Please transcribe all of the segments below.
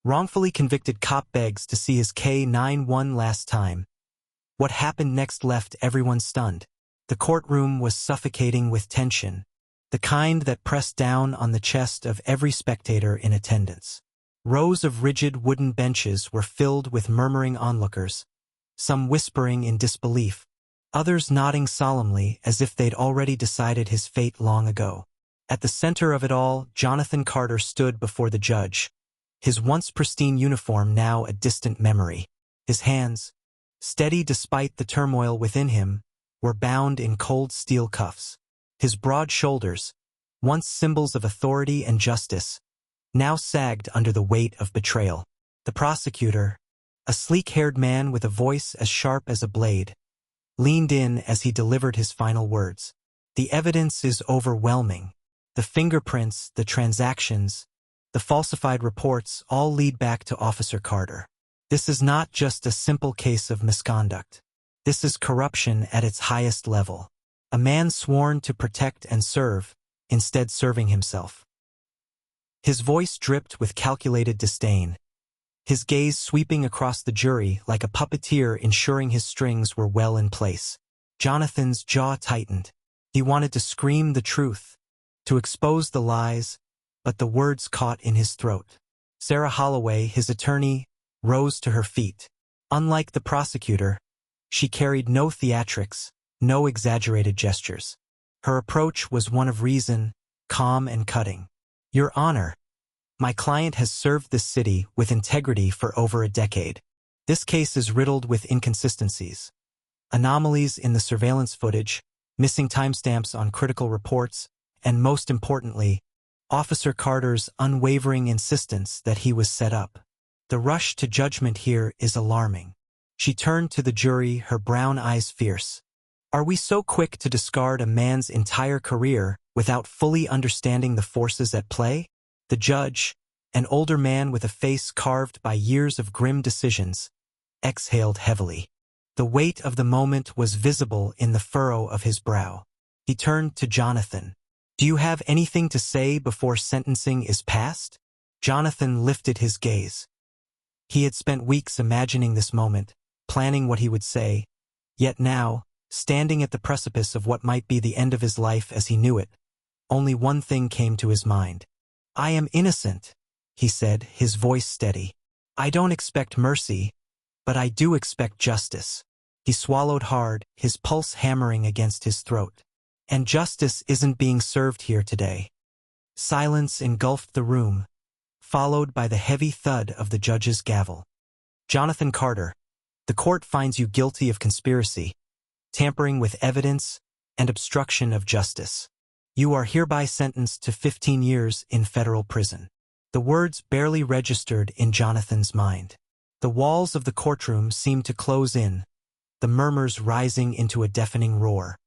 Wrongfully Convicted Cop Begs to see his K-9 one last time. What happened next left everyone stunned. The courtroom was suffocating with tension, the kind that pressed down on the chest of every spectator in attendance. Rows of rigid wooden benches were filled with murmuring onlookers, some whispering in disbelief, others nodding solemnly as if they'd already decided his fate long ago. At the center of it all, Jonathan Carter stood before the judge, his once pristine uniform now a distant memory. His hands, steady despite the turmoil within him, were bound in cold steel cuffs. His broad shoulders, once symbols of authority and justice, now sagged under the weight of betrayal. The prosecutor, a sleek-haired man with a voice as sharp as a blade, leaned in as he delivered his final words. The evidence is overwhelming. The fingerprints, the transactions, the falsified reports all lead back to Officer Carter. This is not just a simple case of misconduct. This is corruption at its highest level. A man sworn to protect and serve, instead serving himself. His voice dripped with calculated disdain, his gaze sweeping across the jury like a puppeteer ensuring his strings were well in place. Jonathan's jaw tightened. He wanted to scream the truth, to expose the lies, but the words caught in his throat. Sarah Holloway, his attorney, rose to her feet. Unlike the prosecutor, she carried no theatrics, no exaggerated gestures. Her approach was one of reason, calm and cutting. Your Honor, my client has served this city with integrity for over a decade. This case is riddled with inconsistencies, anomalies in the surveillance footage, missing timestamps on critical reports, and most importantly, Officer Carter's unwavering insistence that he was set up. The rush to judgment here is alarming. She turned to the jury, her brown eyes fierce. Are we so quick to discard a man's entire career without fully understanding the forces at play? The judge, an older man with a face carved by years of grim decisions, exhaled heavily. The weight of the moment was visible in the furrow of his brow. He turned to Jonathan. Do you have anything to say before sentencing is passed? Jonathan lifted his gaze. He had spent weeks imagining this moment, planning what he would say, yet now, standing at the precipice of what might be the end of his life as he knew it, only one thing came to his mind. I am innocent, he said, his voice steady. I don't expect mercy, but I do expect justice. He swallowed hard, his pulse hammering against his throat. And justice isn't being served here today. Silence engulfed the room, followed by the heavy thud of the judge's gavel. Jonathan Carter, the court finds you guilty of conspiracy, tampering with evidence, and obstruction of justice. You are hereby sentenced to 15 years in federal prison. The words barely registered in Jonathan's mind. The walls of the courtroom seemed to close in, the murmurs rising into a deafening roar.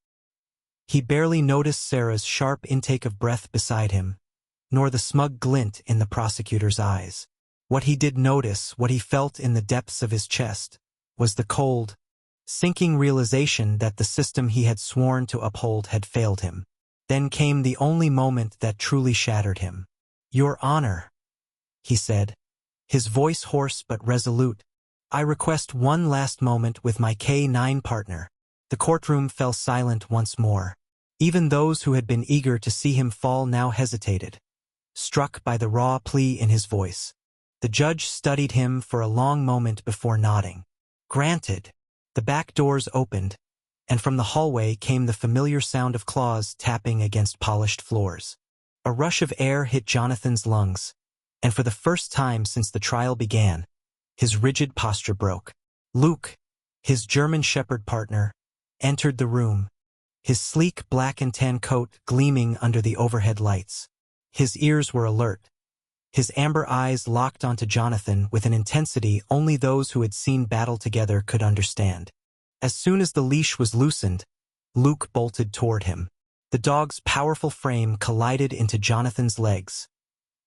He barely noticed Sarah's sharp intake of breath beside him, nor the smug glint in the prosecutor's eyes. What he did notice, what he felt in the depths of his chest, was the cold, sinking realization that the system he had sworn to uphold had failed him. Then came the only moment that truly shattered him. Your Honor, he said, his voice hoarse but resolute, I request one last moment with my K-9 partner. The courtroom fell silent once more. Even those who had been eager to see him fall now hesitated, struck by the raw plea in his voice. The judge studied him for a long moment before nodding. Granted. The back doors opened, and from the hallway came the familiar sound of claws tapping against polished floors. A rush of air hit Jonathan's lungs, and for the first time since the trial began, his rigid posture broke. Luke, his German Shepherd partner, entered the room, his sleek black and tan coat gleaming under the overhead lights. His ears were alert, his amber eyes locked onto Jonathan with an intensity only those who had seen battle together could understand. As soon as the leash was loosened, Luke bolted toward him. The dog's powerful frame collided into Jonathan's legs,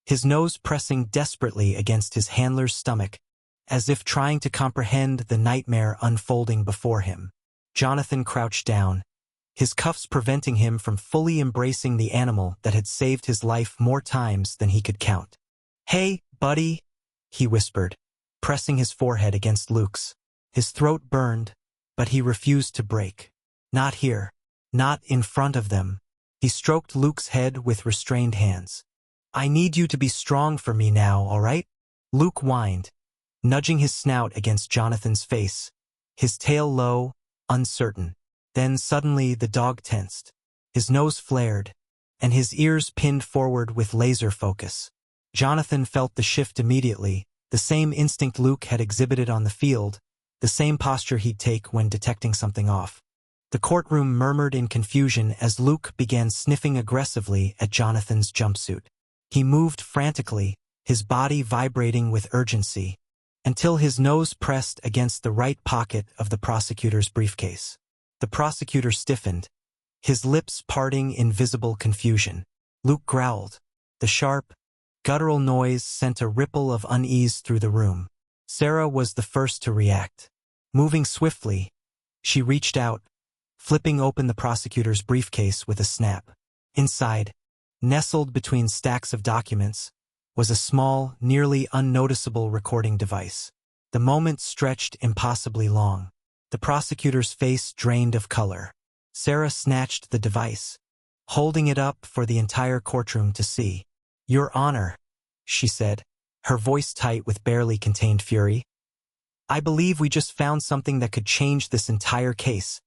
his nose pressing desperately against his handler's stomach, as if trying to comprehend the nightmare unfolding before him. Jonathan crouched down, his cuffs preventing him from fully embracing the animal that had saved his life more times than he could count. Hey, buddy, he whispered, pressing his forehead against Luke's. His throat burned, but he refused to break. Not here. Not in front of them. He stroked Luke's head with restrained hands. I need you to be strong for me now, all right? Luke whined, nudging his snout against Jonathan's face, his tail low, uncertain. Then suddenly the dog tensed. His nose flared, and his ears pinned forward with laser focus. Jonathan felt the shift immediately, the same instinct Luke had exhibited on the field, the same posture he'd take when detecting something off. The courtroom murmured in confusion as Luke began sniffing aggressively at Jonathan's jumpsuit. He moved frantically, his body vibrating with urgency, until his nose pressed against the right pocket of the prosecutor's briefcase. The prosecutor stiffened, his lips parting in visible confusion. Luke growled. The sharp, guttural noise sent a ripple of unease through the room. Sarah was the first to react. Moving swiftly, she reached out, flipping open the prosecutor's briefcase with a snap. Inside, nestled between stacks of documents, was a small, nearly unnoticeable recording device. The moment stretched impossibly long. The prosecutor's face drained of color. Sarah snatched the device, holding it up for the entire courtroom to see. Your Honor, she said, her voice tight with barely contained fury. I believe we just found something that could change this entire case.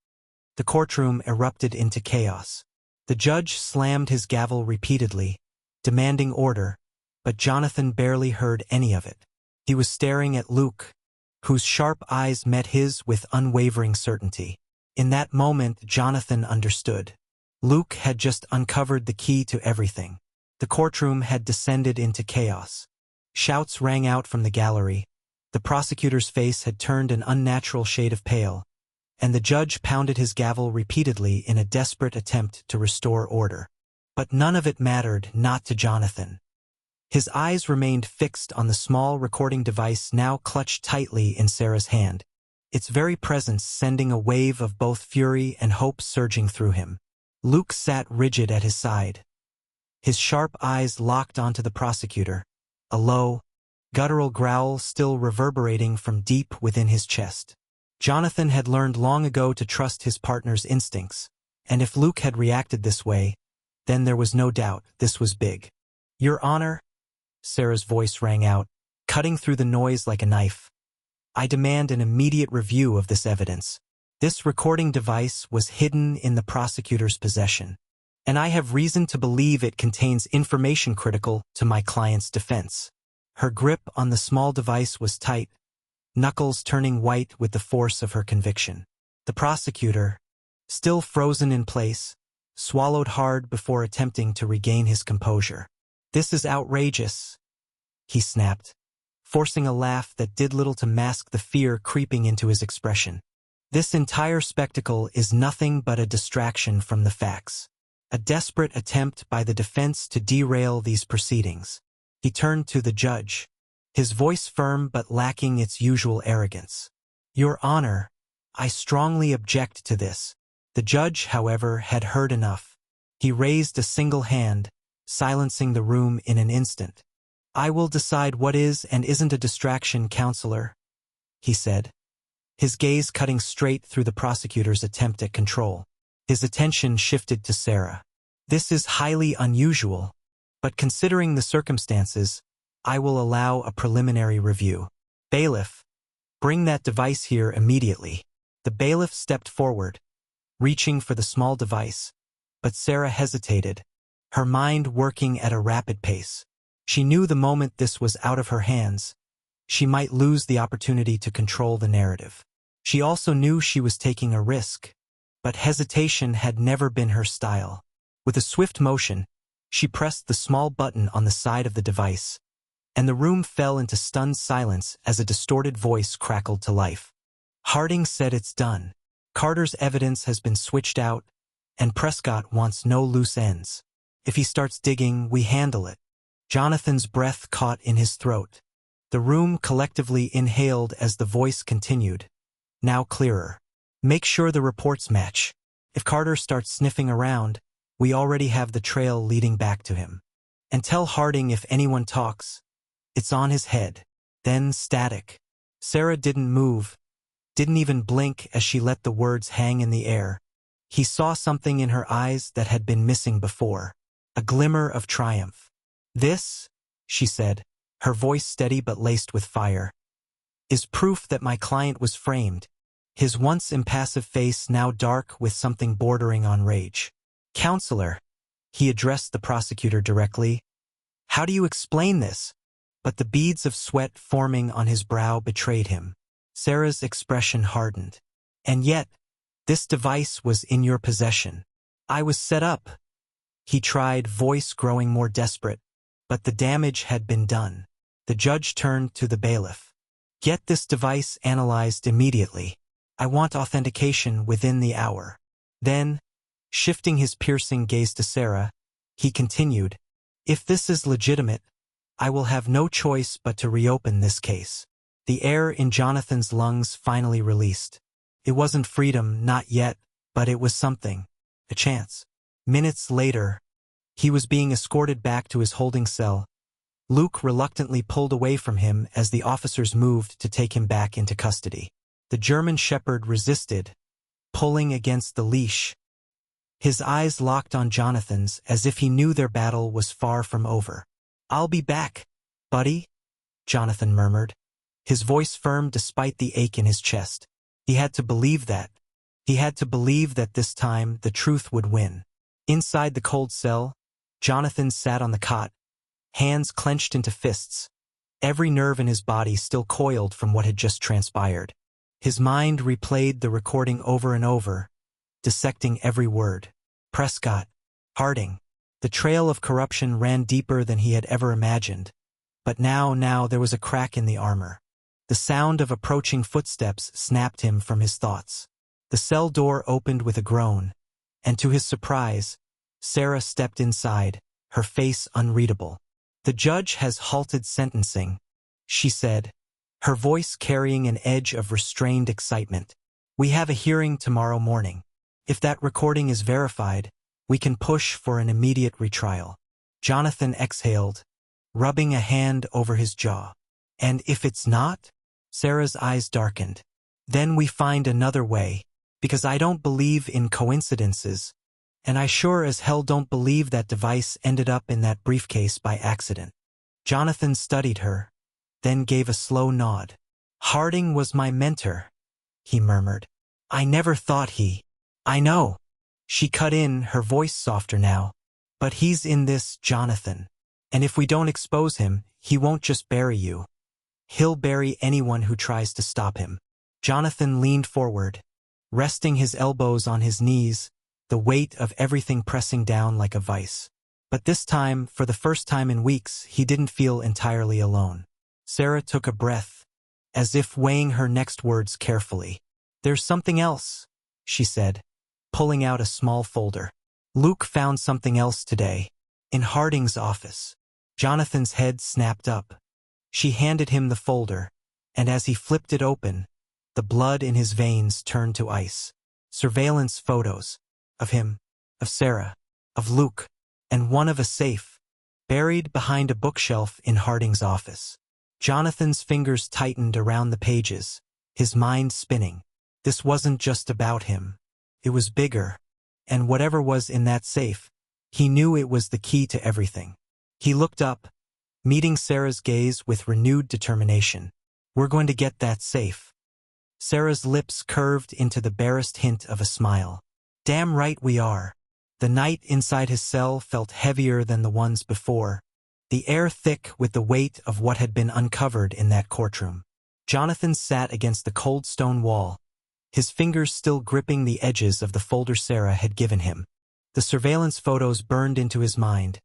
The courtroom erupted into chaos. The judge slammed his gavel repeatedly, demanding order, but Jonathan barely heard any of it. He was staring at Luke, whose sharp eyes met his with unwavering certainty. In that moment, Jonathan understood. Luke had just uncovered the key to everything. The courtroom had descended into chaos. Shouts rang out from the gallery. The prosecutor's face had turned an unnatural shade of pale, and the judge pounded his gavel repeatedly in a desperate attempt to restore order. But none of it mattered, not to Jonathan. His eyes remained fixed on the small recording device now clutched tightly in Sarah's hand, its very presence sending a wave of both fury and hope surging through him. Luke sat rigid at his side, his sharp eyes locked onto the prosecutor, a low, guttural growl still reverberating from deep within his chest. Jonathan had learned long ago to trust his partner's instincts, and if Luke had reacted this way, then there was no doubt this was big. Your Honor, Sarah's voice rang out, cutting through the noise like a knife. I demand an immediate review of this evidence. This recording device was hidden in the prosecutor's possession, and I have reason to believe it contains information critical to my client's defense. Her grip on the small device was tight, knuckles turning white with the force of her conviction. The prosecutor, still frozen in place, swallowed hard before attempting to regain his composure. This is outrageous, he snapped, forcing a laugh that did little to mask the fear creeping into his expression. This entire spectacle is nothing but a distraction from the facts, a desperate attempt by the defense to derail these proceedings. He turned to the judge, his voice firm but lacking its usual arrogance. Your Honor, I strongly object to this. The judge, however, had heard enough. He raised a single hand, silencing the room in an instant. I will decide what is and isn't a distraction, counselor, he said, his gaze cutting straight through the prosecutor's attempt at control. His attention shifted to Sarah. This is highly unusual, but considering the circumstances, I will allow a preliminary review. Bailiff, bring that device here immediately. The bailiff stepped forward, reaching for the small device, but Sarah hesitated, her mind working at a rapid pace. She knew the moment this was out of her hands, she might lose the opportunity to control the narrative. She also knew she was taking a risk, but hesitation had never been her style. With a swift motion, she pressed the small button on the side of the device, and the room fell into stunned silence as a distorted voice crackled to life. Harding said it's done. Carter's evidence has been switched out, and Prescott wants no loose ends. If he starts digging, we handle it. Jonathan's breath caught in his throat. The room collectively inhaled as the voice continued, now clearer. Make sure the reports match. If Carter starts sniffing around, we already have the trail leading back to him. And tell Harding if anyone talks, it's on his head. Then static. Sarah didn't move, didn't even blink as she let the words hang in the air. He saw something in her eyes that had been missing before. A glimmer of triumph. "This," she said, her voice steady but laced with fire, "is proof that my client was framed." His once impassive face now dark with something bordering on rage. "Counselor," he addressed the prosecutor directly, "how do you explain this?" But the beads of sweat forming on his brow betrayed him. Sarah's expression hardened. "And yet, this device was in your possession. I was set up." He tried, voice growing more desperate, but the damage had been done. The judge turned to the bailiff. "Get this device analyzed immediately. I want authentication within the hour." Then, shifting his piercing gaze to Sarah, he continued, "If this is legitimate, I will have no choice but to reopen this case." The air in Jonathan's lungs finally released. It wasn't freedom, not yet, but it was something. A chance. Minutes later, he was being escorted back to his holding cell. Luke reluctantly pulled away from him as the officers moved to take him back into custody. The German shepherd resisted, pulling against the leash. His eyes locked on Jonathan's as if he knew their battle was far from over. "I'll be back, buddy," Jonathan murmured, his voice firm despite the ache in his chest. He had to believe that. He had to believe that this time the truth would win. Inside the cold cell, Jonathan sat on the cot, hands clenched into fists, every nerve in his body still coiled from what had just transpired. His mind replayed the recording over and over, dissecting every word. Prescott, Harding. The trail of corruption ran deeper than he had ever imagined. But now there was a crack in the armor. The sound of approaching footsteps snapped him from his thoughts. The cell door opened with a groan, and to his surprise, Sarah stepped inside, her face unreadable. "The judge has halted sentencing," she said, her voice carrying an edge of restrained excitement. "We have a hearing tomorrow morning. If that recording is verified, we can push for an immediate retrial." Jonathan exhaled, rubbing a hand over his jaw. "And if it's not?" Sarah's eyes darkened. "Then we find another way, because I don't believe in coincidences, and I sure as hell don't believe that device ended up in that briefcase by accident." Jonathan studied her, then gave a slow nod. "Harding was my mentor," he murmured. "I never thought he—" "I know." She cut in, her voice softer now. "But he's in this, Jonathan. And if we don't expose him, he won't just bury you. He'll bury anyone who tries to stop him." Jonathan leaned forward, resting his elbows on his knees, the weight of everything pressing down like a vice. But this time, for the first time in weeks, he didn't feel entirely alone. Sarah took a breath, as if weighing her next words carefully. "There's something else," she said, pulling out a small folder. "Luke found something else today, in Harding's office." Jonathan's head snapped up. She handed him the folder, and as he flipped it open, the blood in his veins turned to ice. Surveillance photos. Of him, of Sarah, of Luke, and one of a safe, buried behind a bookshelf in Harding's office. Jonathan's fingers tightened around the pages, his mind spinning. This wasn't just about him. It was bigger, and whatever was in that safe, he knew it was the key to everything. He looked up, meeting Sarah's gaze with renewed determination. "We're going to get that safe." Sarah's lips curved into the barest hint of a smile. "Damn right we are." The night inside his cell felt heavier than the ones before, the air thick with the weight of what had been uncovered in that courtroom. Jonathan sat against the cold stone wall, his fingers still gripping the edges of the folder Sarah had given him. The surveillance photos burned into his mind,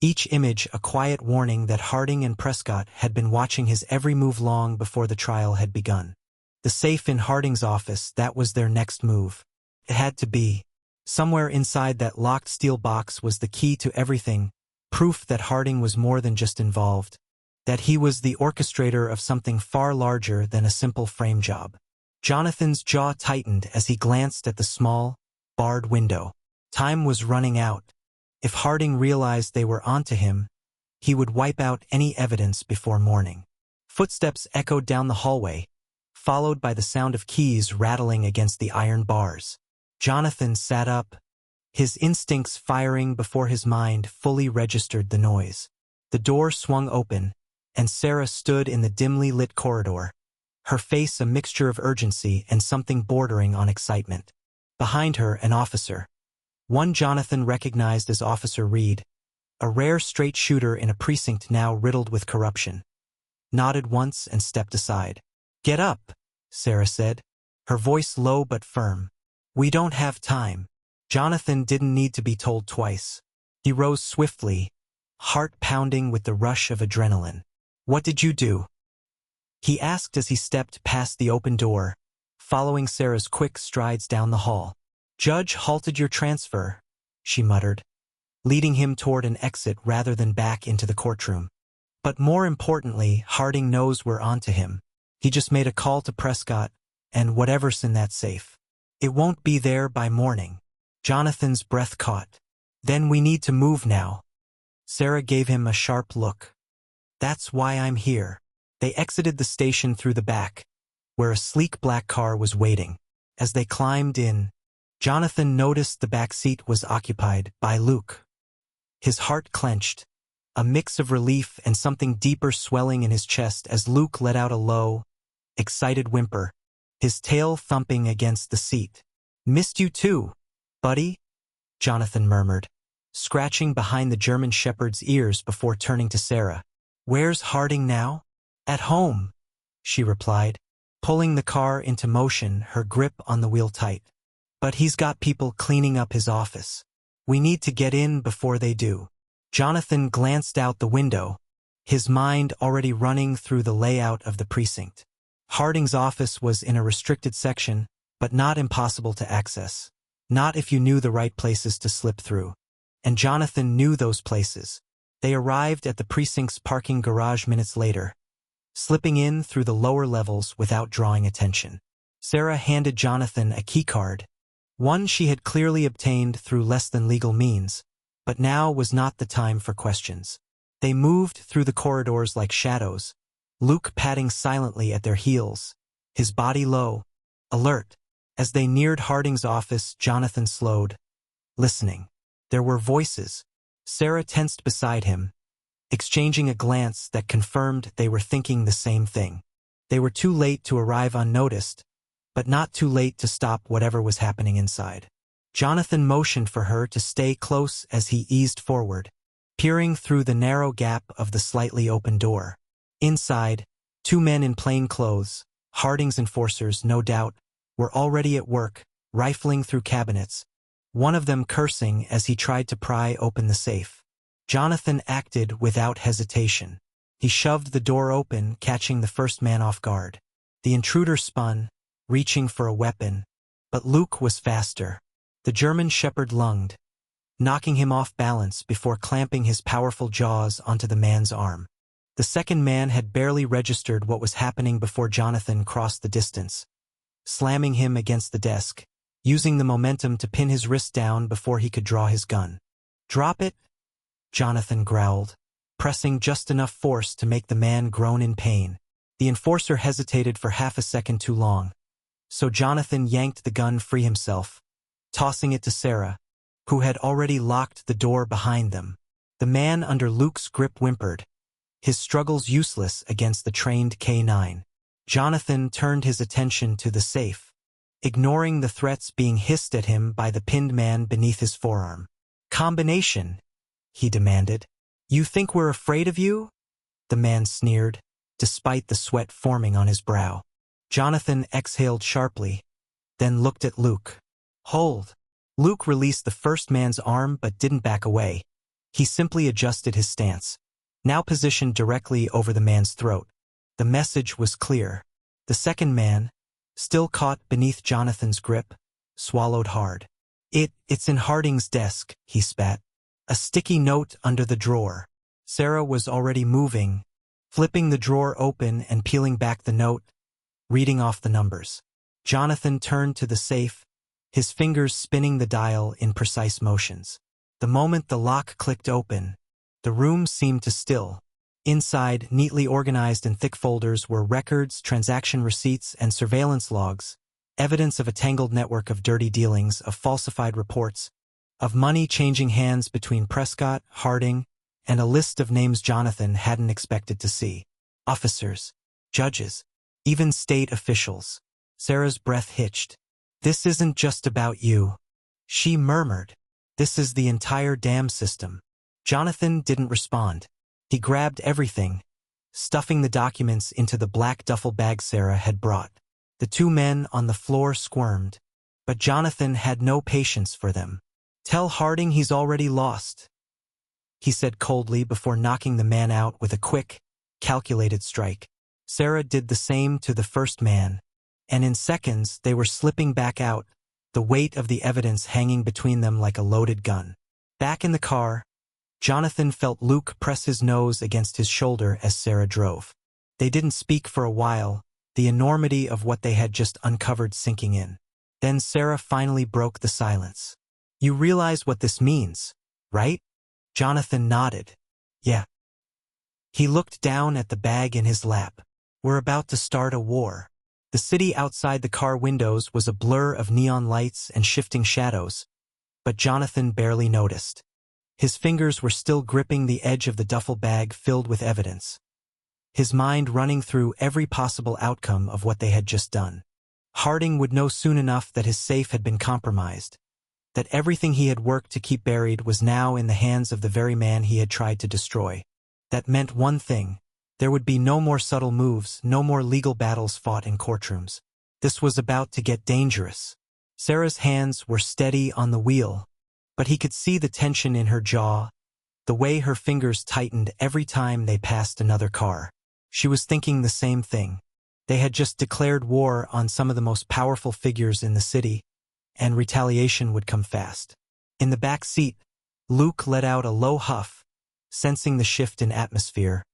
each image a quiet warning that Harding and Prescott had been watching his every move long before the trial had begun. The safe in Harding's office, that was their next move. It had to be. Somewhere inside that locked steel box was the key to everything, proof that Harding was more than just involved, that he was the orchestrator of something far larger than a simple frame job. Jonathan's jaw tightened as he glanced at the small, barred window. Time was running out. If Harding realized they were onto him, he would wipe out any evidence before morning. Footsteps echoed down the hallway, followed by the sound of keys rattling against the iron bars. Jonathan sat up, his instincts firing before his mind fully registered the noise. The door swung open, and Sarah stood in the dimly lit corridor, her face a mixture of urgency and something bordering on excitement. Behind her, an officer. One Jonathan recognized as Officer Reed, a rare straight shooter in a precinct now riddled with corruption. Nodded once and stepped aside. "Get up," Sarah said, her voice low but firm. "We don't have time." Jonathan didn't need to be told twice. He rose swiftly, heart pounding with the rush of adrenaline. "What did you do?" he asked as he stepped past the open door, following Sarah's quick strides down the hall. "Judge halted your transfer," she muttered, leading him toward an exit rather than back into the courtroom. But more importantly, Harding knows we're onto him. He just made a call to Prescott, and whatever's in that safe. It won't be there by morning. Jonathan's breath caught. "Then we need to move now." Sarah gave him a sharp look. "That's why I'm here." They exited the station through the back, where a sleek black car was waiting. As they climbed in, Jonathan noticed the back seat was occupied by Luke. His heart clenched, a mix of relief and something deeper swelling in his chest as Luke let out a low, excited whimper, his tail thumping against the seat. "Missed you too, buddy," Jonathan murmured, scratching behind the German shepherd's ears before turning to Sarah. "Where's Harding now?" "At home," she replied, pulling the car into motion, her grip on the wheel tight. "But he's got people cleaning up his office. We need to get in before they do." Jonathan glanced out the window, his mind already running through the layout of the precinct. Harding's office was in a restricted section, but not impossible to access. Not if you knew the right places to slip through. And Jonathan knew those places. They arrived at the precinct's parking garage minutes later, slipping in through the lower levels without drawing attention. Sarah handed Jonathan a keycard, one she had clearly obtained through less than legal means, but now was not the time for questions. They moved through the corridors like shadows, Luke padding silently at their heels, his body low, alert. As they neared Harding's office, Jonathan slowed, listening. There were voices. Sarah tensed beside him, exchanging a glance that confirmed they were thinking the same thing. They were too late to arrive unnoticed, but not too late to stop whatever was happening inside. Jonathan motioned for her to stay close as he eased forward, peering through the narrow gap of the slightly open door. Inside, two men in plain clothes, Harding's enforcers, no doubt, were already at work, rifling through cabinets, one of them cursing as he tried to pry open the safe. Jonathan acted without hesitation. He shoved the door open, catching the first man off guard. The intruder spun, reaching for a weapon, but Luke was faster. The German shepherd lunged, knocking him off balance before clamping his powerful jaws onto the man's arm. The second man had barely registered what was happening before Jonathan crossed the distance, slamming him against the desk, using the momentum to pin his wrist down before he could draw his gun. "Drop it," Jonathan growled, pressing just enough force to make the man groan in pain. The enforcer hesitated for half a second too long, so Jonathan yanked the gun free himself, tossing it to Sarah, who had already locked the door behind them. The man under Luke's grip whimpered, his struggles useless against the trained K9. Jonathan turned his attention to the safe, ignoring the threats being hissed at him by the pinned man beneath his forearm. "Combination," he demanded. "You think we're afraid of you?" The man sneered, despite the sweat forming on his brow. Jonathan exhaled sharply, then looked at Luke. "Hold." Luke released the first man's arm but didn't back away. He simply adjusted his stance, now positioned directly over the man's throat. The message was clear. The second man, still caught beneath Jonathan's grip, swallowed hard. It's in Harding's desk," he spat. "A sticky note under the drawer." Sarah was already moving, flipping the drawer open and peeling back the note, reading off the numbers. Jonathan turned to the safe, his fingers spinning the dial in precise motions. The moment the lock clicked open, the room seemed to still. Inside, neatly organized in thick folders, were records, transaction receipts, and surveillance logs, evidence of a tangled network of dirty dealings, of falsified reports, of money changing hands between Prescott, Harding, and a list of names Jonathan hadn't expected to see. Officers, judges, even state officials. Sarah's breath hitched. "This isn't just about you," she murmured. "This is the entire damn system." Jonathan didn't respond. He grabbed everything, stuffing the documents into the black duffel bag Sarah had brought. The two men on the floor squirmed, but Jonathan had no patience for them. "Tell Harding he's already lost," he said coldly before knocking the man out with a quick, calculated strike. Sarah did the same to the first man, and in seconds they were slipping back out, the weight of the evidence hanging between them like a loaded gun. Back in the car, Jonathan felt Luke press his nose against his shoulder as Sarah drove. They didn't speak for a while, the enormity of what they had just uncovered sinking in. Then Sarah finally broke the silence. "You realize what this means, right?" Jonathan nodded. "Yeah." He looked down at the bag in his lap. "We're about to start a war." The city outside the car windows was a blur of neon lights and shifting shadows, but Jonathan barely noticed. His fingers were still gripping the edge of the duffel bag filled with evidence, his mind running through every possible outcome of what they had just done. Harding would know soon enough that his safe had been compromised, that everything he had worked to keep buried was now in the hands of the very man he had tried to destroy. That meant one thing: there would be no more subtle moves, no more legal battles fought in courtrooms. This was about to get dangerous. Sarah's hands were steady on the wheel, but he could see the tension in her jaw, the way her fingers tightened every time they passed another car. She was thinking the same thing. They had just declared war on some of the most powerful figures in the city, and retaliation would come fast. In the back seat, Luke let out a low huff, sensing the shift in atmosphere,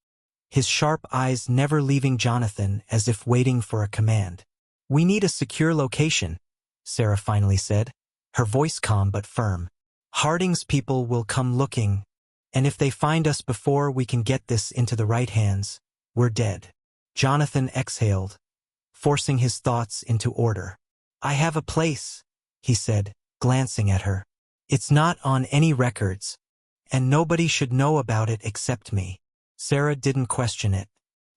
his sharp eyes never leaving Jonathan as if waiting for a command. "We need a secure location," Sarah finally said, her voice calm but firm. "Harding's people will come looking, and if they find us before we can get this into the right hands, we're dead." Jonathan exhaled, forcing his thoughts into order. "I have a place," he said, glancing at her. "It's not on any records, and nobody should know about it except me." Sarah didn't question it.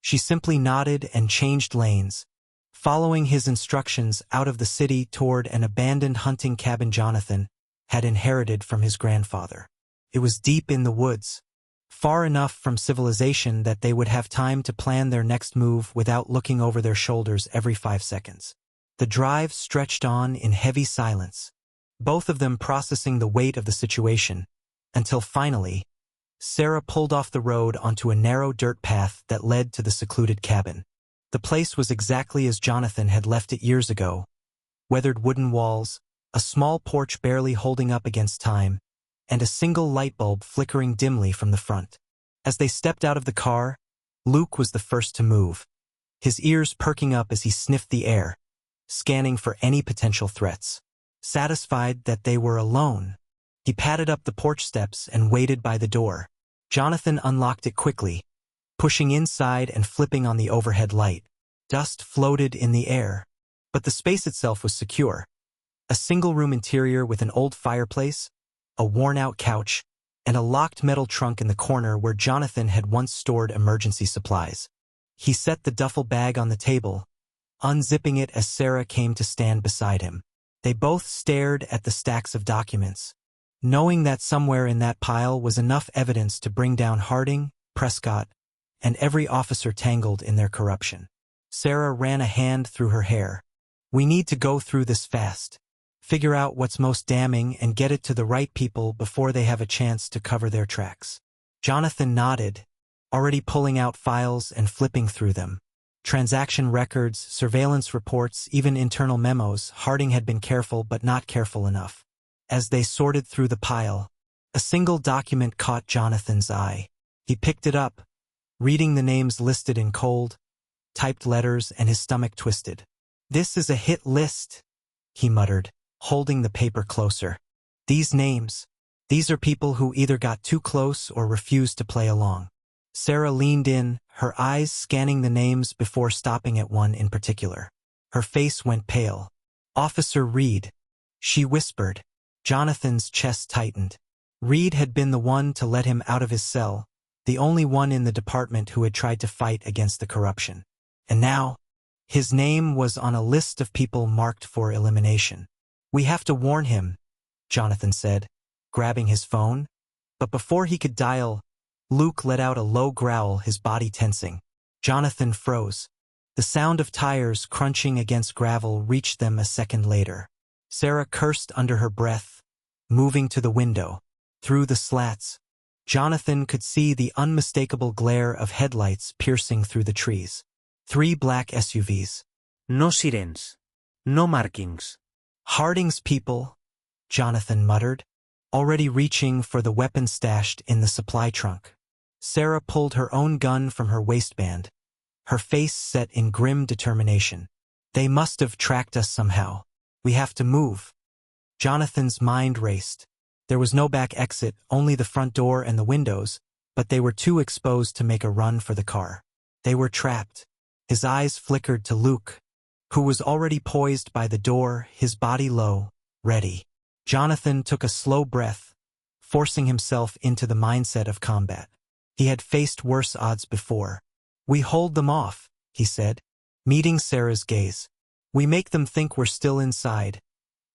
She simply nodded and changed lanes, following his instructions out of the city toward an abandoned hunting cabin Jonathan had inherited from his grandfather. It was deep in the woods, far enough from civilization that they would have time to plan their next move without looking over their shoulders every 5 seconds. The drive stretched on in heavy silence, both of them processing the weight of the situation, until finally, Sarah pulled off the road onto a narrow dirt path that led to the secluded cabin. The place was exactly as Jonathan had left it years ago: weathered wooden walls, a small porch barely holding up against time, and a single light bulb flickering dimly from the front. As they stepped out of the car, Luke was the first to move, his ears perking up as he sniffed the air, scanning for any potential threats. Satisfied that they were alone, he padded up the porch steps and waited by the door. Jonathan unlocked it quickly, pushing inside and flipping on the overhead light. Dust floated in the air, but the space itself was secure. A single-room interior with an old fireplace, a worn-out couch, and a locked metal trunk in the corner where Jonathan had once stored emergency supplies. He set the duffel bag on the table, unzipping it as Sarah came to stand beside him. They both stared at the stacks of documents, knowing that somewhere in that pile was enough evidence to bring down Harding, Prescott, and every officer tangled in their corruption. Sarah ran a hand through her hair. "We need to go through this fast. Figure out what's most damning and get it to the right people before they have a chance to cover their tracks." Jonathan nodded, already pulling out files and flipping through them. Transaction records, surveillance reports, even internal memos. Harding had been careful but not careful enough. As they sorted through the pile, a single document caught Jonathan's eye. He picked it up, reading the names listed in cold, typed letters, and his stomach twisted. "This is a hit list," he muttered, holding the paper closer. "These names, these are people who either got too close or refused to play along." Sarah leaned in, her eyes scanning the names before stopping at one in particular. Her face went pale. "Officer Reed," she whispered. Jonathan's chest tightened. Reed had been the one to let him out of his cell, the only one in the department who had tried to fight against the corruption. And now, his name was on a list of people marked for elimination. "We have to warn him," Jonathan said, grabbing his phone. But before he could dial, Luke let out a low growl, his body tensing. Jonathan froze. The sound of tires crunching against gravel reached them a second later. Sarah cursed under her breath, moving to the window. Through the slats, Jonathan could see the unmistakable glare of headlights piercing through the trees. 3 black SUVs. No sirens. No markings. "Harding's people," Jonathan muttered, already reaching for the weapon stashed in the supply trunk. Sarah pulled her own gun from her waistband, her face set in grim determination. "They must have tracked us somehow. We have to move." Jonathan's mind raced. There was no back exit, only the front door and the windows, but they were too exposed to make a run for the car. They were trapped. His eyes flickered to Luke, who was already poised by the door, his body low, ready. Jonathan took a slow breath, forcing himself into the mindset of combat. He had faced worse odds before. "We hold them off," he said, meeting Sarah's gaze. "We make them think we're still inside,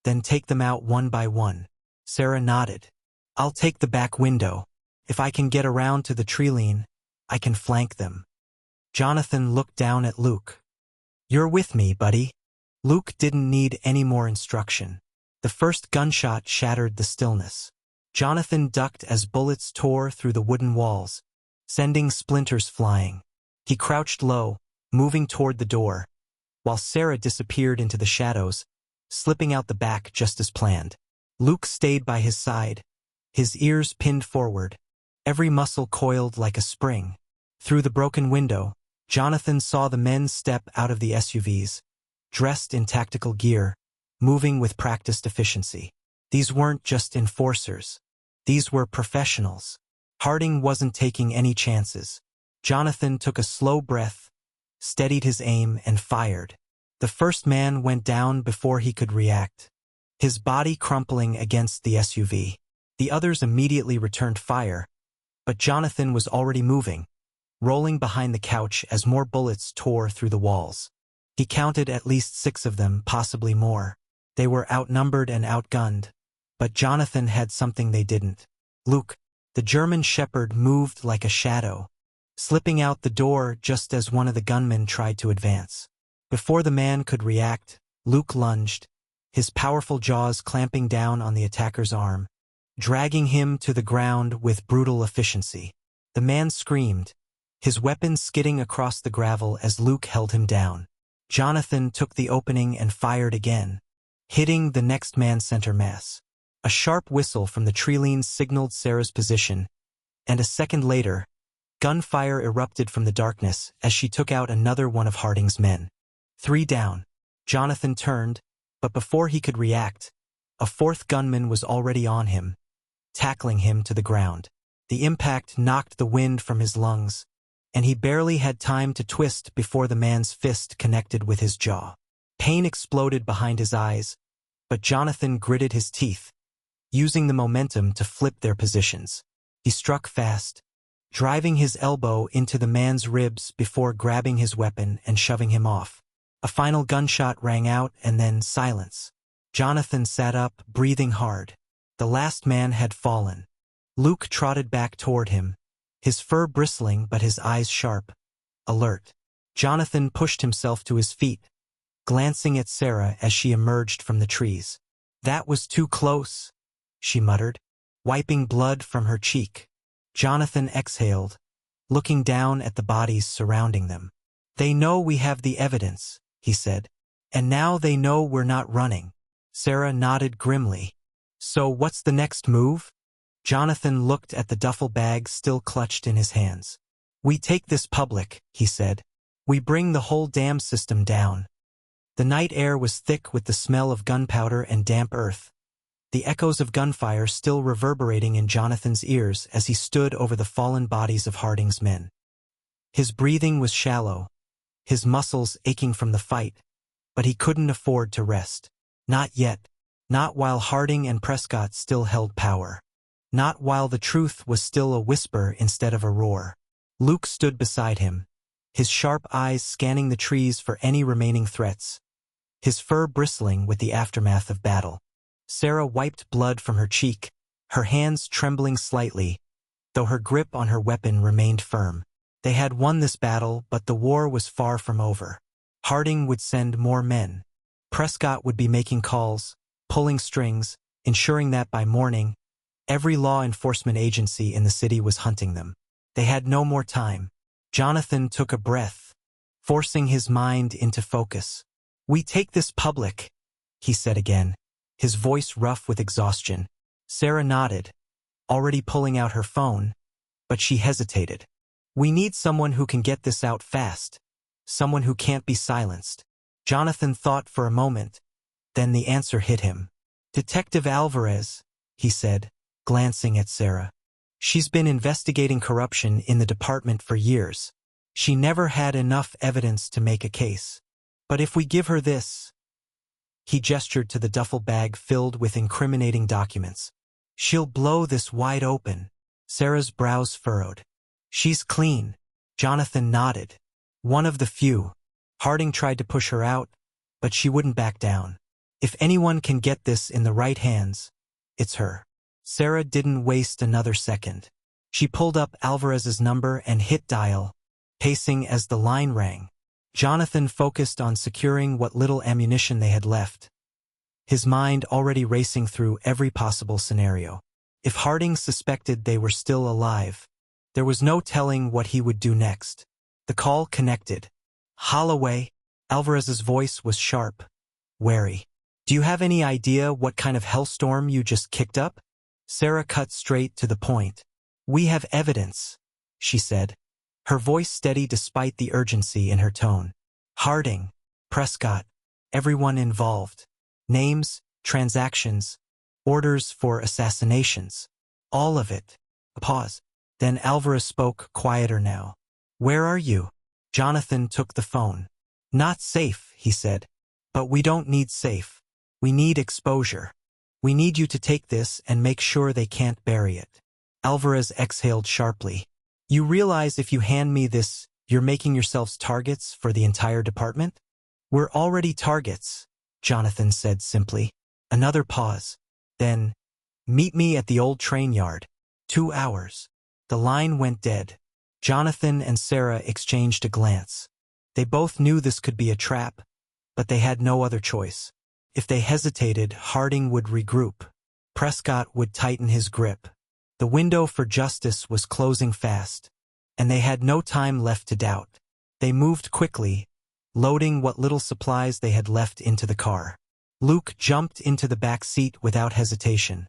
then take them out one by one." Sarah nodded. "I'll take the back window. If I can get around to the tree-line, I can flank them." Jonathan looked down at Luke. "You're with me, buddy." Luke didn't need any more instruction. The first gunshot shattered the stillness. Jonathan ducked as bullets tore through the wooden walls, sending splinters flying. He crouched low, moving toward the door, while Sarah disappeared into the shadows, slipping out the back just as planned. Luke stayed by his side, his ears pinned forward, every muscle coiled like a spring. Through the broken window, Jonathan saw the men step out of the SUVs, dressed in tactical gear, moving with practiced efficiency. These weren't just enforcers. These were professionals. Harding wasn't taking any chances. Jonathan took a slow breath, steadied his aim, and fired. The first man went down before he could react, his body crumpling against the SUV. The others immediately returned fire, but Jonathan was already moving, rolling behind the couch as more bullets tore through the walls. He counted at least 6 of them, possibly more. They were outnumbered and outgunned, but Jonathan had something they didn't. Luke, the German shepherd, moved like a shadow, slipping out the door just as one of the gunmen tried to advance. Before the man could react, Luke lunged, his powerful jaws clamping down on the attacker's arm, dragging him to the ground with brutal efficiency. The man screamed, his weapon skidding across the gravel as Luke held him down. Jonathan took the opening and fired again, hitting the next man's center mass. A sharp whistle from the tree-line signaled Sarah's position, and a second later, gunfire erupted from the darkness as she took out another one of Harding's men. 3 down. Jonathan turned, but before he could react, a 4th gunman was already on him, tackling him to the ground. The impact knocked the wind from his lungs, and he barely had time to twist before the man's fist connected with his jaw. Pain exploded behind his eyes, but Jonathan gritted his teeth, using the momentum to flip their positions. He struck fast, driving his elbow into the man's ribs before grabbing his weapon and shoving him off. A final gunshot rang out, and then silence. Jonathan sat up, breathing hard. The last man had fallen. Luke trotted back toward him, his fur bristling but his eyes sharp, alert. Jonathan pushed himself to his feet, glancing at Sarah as she emerged from the trees. "That was too close," she muttered, wiping blood from her cheek. Jonathan exhaled, looking down at the bodies surrounding them. "They know we have the evidence," he said, "and now they know we're not running." Sarah nodded grimly. "So what's the next move?" Jonathan looked at the duffel bag still clutched in his hands. "We take this public," he said. "We bring the whole dam system down." The night air was thick with the smell of gunpowder and damp earth, the echoes of gunfire still reverberating in Jonathan's ears as he stood over the fallen bodies of Harding's men. His breathing was shallow, his muscles aching from the fight, but he couldn't afford to rest. Not yet. Not while Harding and Prescott still held power. Not while the truth was still a whisper instead of a roar. Luke stood beside him, his sharp eyes scanning the trees for any remaining threats, his fur bristling with the aftermath of battle. Sarah wiped blood from her cheek, her hands trembling slightly, though her grip on her weapon remained firm. They had won this battle, but the war was far from over. Harding would send more men. Prescott would be making calls, pulling strings, ensuring that by morning, every law enforcement agency in the city was hunting them. They had no more time. Jonathan took a breath, forcing his mind into focus. "We take this public," he said again, his voice rough with exhaustion. Sarah nodded, already pulling out her phone, but she hesitated. "We need someone who can get this out fast, someone who can't be silenced." Jonathan thought for a moment, then the answer hit him. "Detective Alvarez," he said, glancing at Sarah. "She's been investigating corruption in the department for years. She never had enough evidence to make a case. But if we give her this," he gestured to the duffel bag filled with incriminating documents, "she'll blow this wide open." Sarah's brows furrowed. "She's clean." Jonathan nodded. "One of the few." Harding tried to push her out, but she wouldn't back down. "If anyone can get this in the right hands, it's her." Sarah didn't waste another second. She pulled up Alvarez's number and hit dial, pacing as the line rang. Jonathan focused on securing what little ammunition they had left, his mind already racing through every possible scenario. If Harding suspected they were still alive, there was no telling what he would do next. The call connected. "Holloway," Alvarez's voice was sharp, wary. "Do you have any idea what kind of hellstorm you just kicked up?" Sarah cut straight to the point. "We have evidence," she said, her voice steady despite the urgency in her tone. "Harding, Prescott, everyone involved. Names, transactions, orders for assassinations. All of it." A pause. Then Alvarez spoke, quieter now. "Where are you?" Jonathan took the phone. "Not safe," he said. "But we don't need safe. We need exposure. We need you to take this and make sure they can't bury it." Alvarez exhaled sharply. "You realize if you hand me this, you're making yourselves targets for the entire department?" "We're already targets," Jonathan said simply. Another pause. Then, "Meet me at the old train yard. 2 hours." The line went dead. Jonathan and Sarah exchanged a glance. They both knew this could be a trap, but they had no other choice. If they hesitated, Harding would regroup. Prescott would tighten his grip. The window for justice was closing fast, and they had no time left to doubt. They moved quickly, loading what little supplies they had left into the car. Luke jumped into the back seat without hesitation,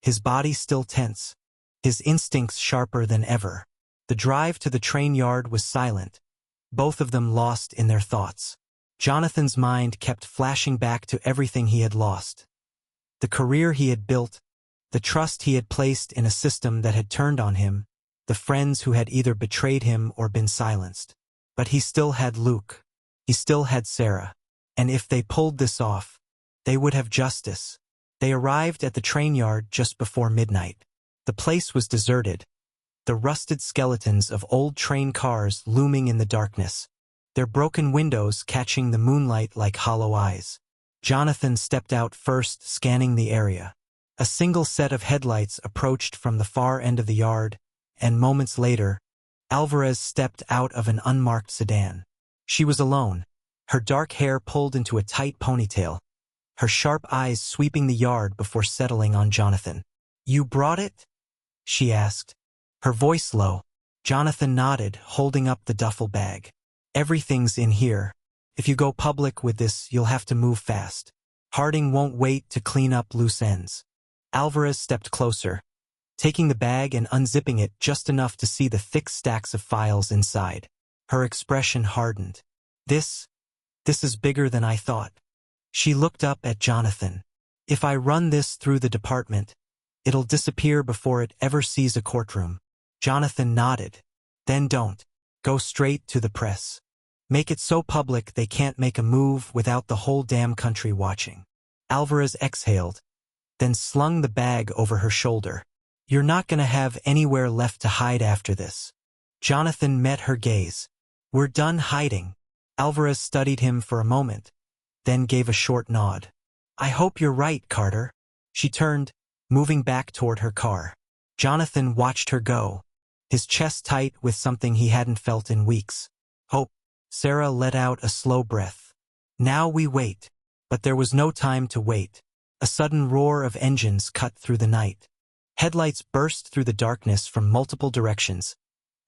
his body still tense, his instincts sharper than ever. The drive to the train yard was silent, both of them lost in their thoughts. Jonathan's mind kept flashing back to everything he had lost. The career he had built, the trust he had placed in a system that had turned on him, the friends who had either betrayed him or been silenced. But he still had Luke. He still had Sarah. And if they pulled this off, they would have justice. They arrived at the train yard just before midnight. The place was deserted, the rusted skeletons of old train cars looming in the darkness, their broken windows catching the moonlight like hollow eyes. Jonathan stepped out first, scanning the area. A single set of headlights approached from the far end of the yard, and moments later, Alvarez stepped out of an unmarked sedan. She was alone, her dark hair pulled into a tight ponytail, her sharp eyes sweeping the yard before settling on Jonathan. "You brought it?" she asked, her voice low. Jonathan nodded, holding up the duffel bag. "Everything's in here. If you go public with this, you'll have to move fast. Harding won't wait to clean up loose ends." Alvarez stepped closer, taking the bag and unzipping it just enough to see the thick stacks of files inside. Her expression hardened. This is bigger than I thought." She looked up at Jonathan. If I run this through the department, it'll disappear before it ever sees a courtroom. Jonathan nodded. Then don't. Go straight to the press. Make it so public they can't make a move without the whole damn country watching. Alvarez exhaled, then slung the bag over her shoulder. You're not gonna have anywhere left to hide after this. Jonathan met her gaze. We're done hiding. Alvarez studied him for a moment, then gave a short nod. I hope you're right, Carter. She turned, moving back toward her car. Jonathan watched her go, his chest tight with something he hadn't felt in weeks. Hope. Sarah let out a slow breath. Now we wait. But there was no time to wait. A sudden roar of engines cut through the night. Headlights burst through the darkness from multiple directions,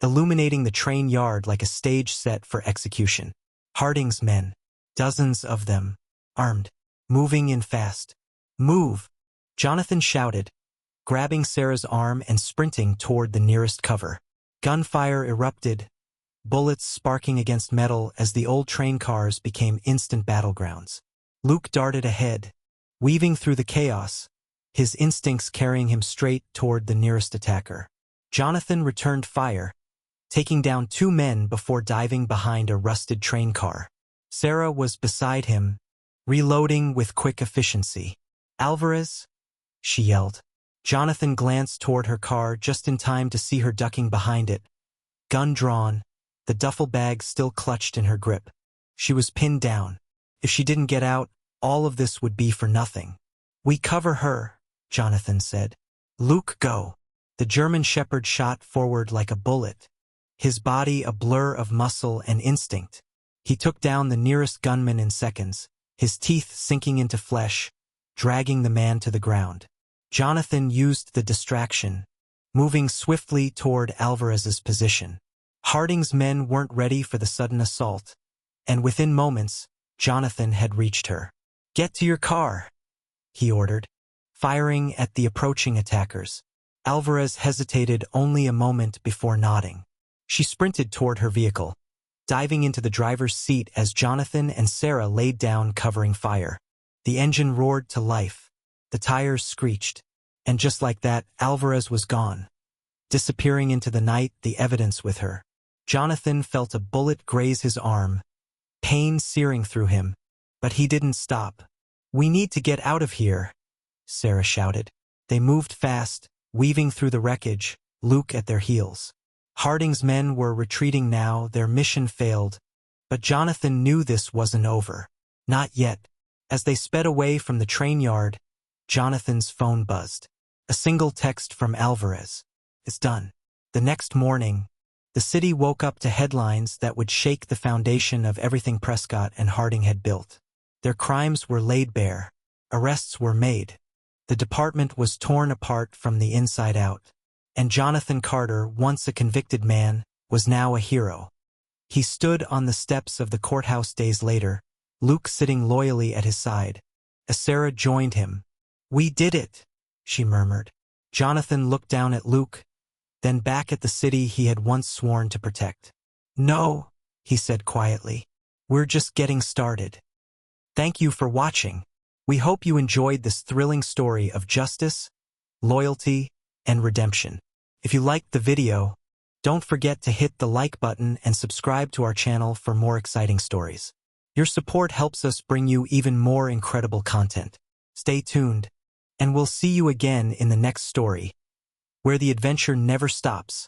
illuminating the train yard like a stage set for execution. Harding's men, dozens of them, armed, moving in fast. Move! Jonathan shouted, grabbing Sarah's arm and sprinting toward the nearest cover. Gunfire erupted, bullets sparking against metal as the old train cars became instant battlegrounds. Luke darted ahead, weaving through the chaos, his instincts carrying him straight toward the nearest attacker. Jonathan returned fire, taking down 2 men before diving behind a rusted train car. Sarah was beside him, reloading with quick efficiency. Alvarez? She yelled. Jonathan glanced toward her car just in time to see her ducking behind it. Gun drawn, the duffel bag still clutched in her grip. She was pinned down. If she didn't get out, all of this would be for nothing. We cover her, Jonathan said. Luke, go. The German shepherd shot forward like a bullet, his body a blur of muscle and instinct. He took down the nearest gunman in seconds, his teeth sinking into flesh, dragging the man to the ground. Jonathan used the distraction, moving swiftly toward Alvarez's position. Harding's men weren't ready for the sudden assault, and within moments, Jonathan had reached her. Get to your car, he ordered, firing at the approaching attackers. Alvarez hesitated only a moment before nodding. She sprinted toward her vehicle, diving into the driver's seat as Jonathan and Sarah laid down covering fire. The engine roared to life, the tires screeched, and just like that, Alvarez was gone, disappearing into the night, the evidence with her. Jonathan felt a bullet graze his arm, pain searing through him, but he didn't stop. We need to get out of here, Sarah shouted. They moved fast, weaving through the wreckage, Luke at their heels. Harding's men were retreating now, their mission failed, but Jonathan knew this wasn't over. Not yet. As they sped away from the train yard, Jonathan's phone buzzed. A single text from Alvarez. It's done. The next morning, the city woke up to headlines that would shake the foundation of everything Prescott and Harding had built. Their crimes were laid bare. Arrests were made. The department was torn apart from the inside out. And Jonathan Carter, once a convicted man, was now a hero. He stood on the steps of the courthouse days later, Luke sitting loyally at his side. As Sarah joined him. We did it, she murmured. Jonathan looked down at Luke, then back at the city he had once sworn to protect. No, he said quietly. We're just getting started. Thank you for watching. We hope you enjoyed this thrilling story of justice, loyalty, and redemption. If you liked the video, don't forget to hit the like button and subscribe to our channel for more exciting stories. Your support helps us bring you even more incredible content. Stay tuned, and we'll see you again in the next story, where the adventure never stops.